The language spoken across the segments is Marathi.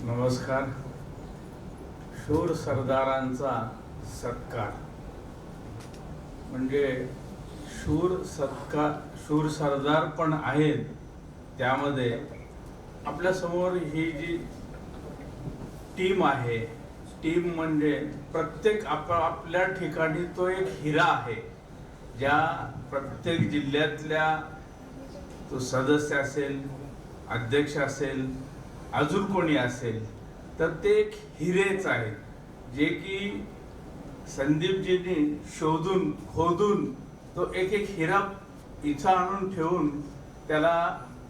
नमस्कार. शूर सरदारांचा सत्कार म्हणजे शूर सरदार पण आहेत. त्यामध्ये आपल्या समोर ही जी टीम आहे, टीम म्हणजे प्रत्येक आपल्या ठिकाणी तो एक हिरा आहे. ज्या प्रत्येक जिल्ह्यातल्या तो सदस्य असेल, अध्यक्ष असेल, अजून कोणी असेल, तर ते एक हिरेच आहे जे की संदीपजींनी शोधून खोदून तो एक एक हिरा इथं आणून ठेवून त्याला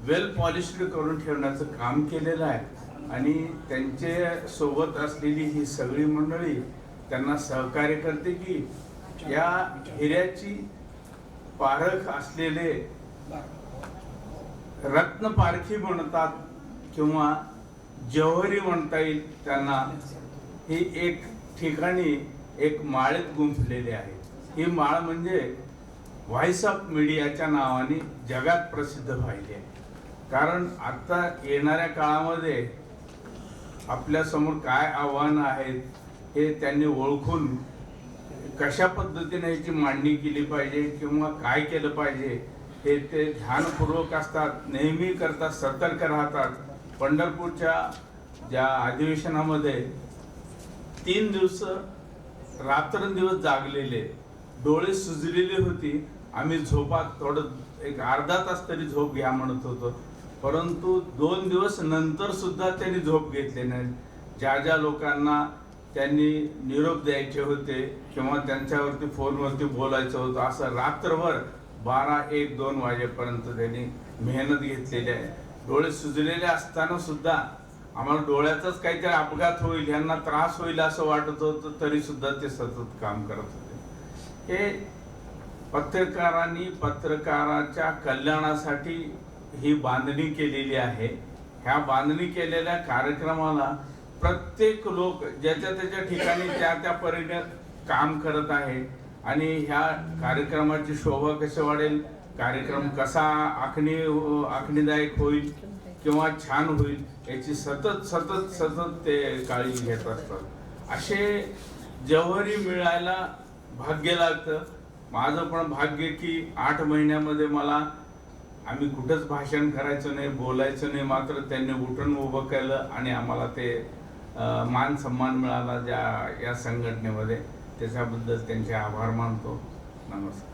वेल पॉलिश्ड करून ठेवण्याचं काम केलेलं आहे. आणि त्यांचे सोबत असलेली ही सगळी मंडळी त्यांना सहकार्य करते की या हिऱ्याची पारख असलेले रत्न पारखी म्हणतात किंवा जव्हरी म्हणता येईल त्यांना. ही एक ठिकाणी एक माळेत गुंफलेली आहे. ही माळ म्हणजे व्हॉइस ऑफ मीडियाच्या नावाने जगात प्रसिद्ध व्हायली आहे. कारण आता येणाऱ्या काळामध्ये आपल्या समोर काय आव्हानं आहेत हे त्यांनी ओळखून कशा पद्धतीने याची मांडणी केली पाहिजे किंवा काय केलं पाहिजे हे ते ध्यानपूर्वक असतात, नेहमी करतात, सतर्क राहतात. पंढरपूरच्या ज्या अधिवेशनामध्ये 3 दिवस रात्रंदिवस जागलेले, डोळे सुजलेले होती. आम्ही झोपात थोडं एक अर्धा तास तरी झोप घ्या म्हणत होतो, परंतु 2 दिवस नंतर सुद्धा त्यांनी झोप घेतली नाही. ज्या ज्या लोकांना त्यांनी निरोप द्यायचे होते किंवा त्यांच्यावरती फोनवरती बोलायचं होतं, असं रात्रभर 12, 1, 2 वाजेपर्यंत त्यांनी मेहनत घेतलेली आहे. डोळे सुजलेले असताना सुद्धा आम्हाला डोळ्याचाच काहीतरी अपघात होईल, यांना त्रास होईल असं वाटत होतं, तरी सुद्धा ते सतत काम करत होते. हे पत्रकारांनी पत्रकाराच्या कल्याणासाठी ही बांधणी केलेली आहे. ह्या बांधणी केलेल्या कार्यक्रमाला प्रत्येक लोक ज्याच्या त्याच्या ठिकाणी त्या त्या परीने काम करत आहे. आणि ह्या कार्यक्रमाची शोभा कशी वाढेल, कार्यक्रम कसा आखणीदायक होईल किंवा छान होईल याची सतत ते काळजी घेत असतात. असे जव्हरी मिळायला भाग्य लागतं. माझं पण भाग्य की 8 महिन्यामध्ये आम्ही कुठंच भाषण करायचं नाही, बोलायचं नाही, मात्र त्यांनी उठून उभं केलं आणि आम्हाला ते मान सन्मान मिळाला या संघटनेमध्ये. त्याच्याबद्दल त्यांचे आभार मानतो. नमस्कार.